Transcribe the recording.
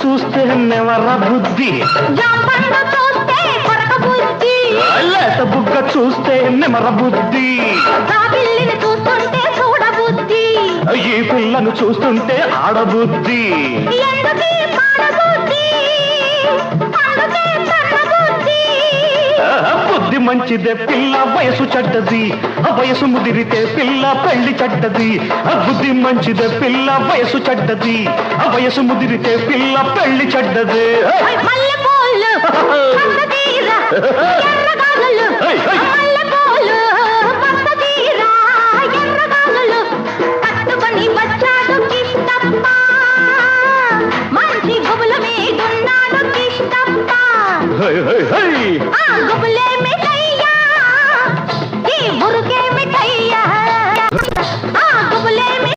చూస్తే నెవర బుద్ధి, జాంపండు చూస్తే కొరక బుద్ధి, లేత బుగ్గ చూస్తే నెమర బుద్ధి, పిల్లిని చూస్తుంటే చూడ బుద్ధి, ఈ పిల్లను చూస్తుంటే ఆడబుద్ధి. ఎందుకీ పాడబుద్ధి, అందుకే తన్నబుద్ధి. బుద్ధి మంచిదే పిల్ల వయసు చెడ్డది, వయసు ముదిరితే పిల్ల పెళ్లి చెడ్డది. బుద్ధి మంచిదే పిల్ల వయసు చెడ్డది, వయసు ముదిరితే పిల్ల పెళ్లి చెడ్డది. మల్లెపూలు, ఎర్రగాజులు,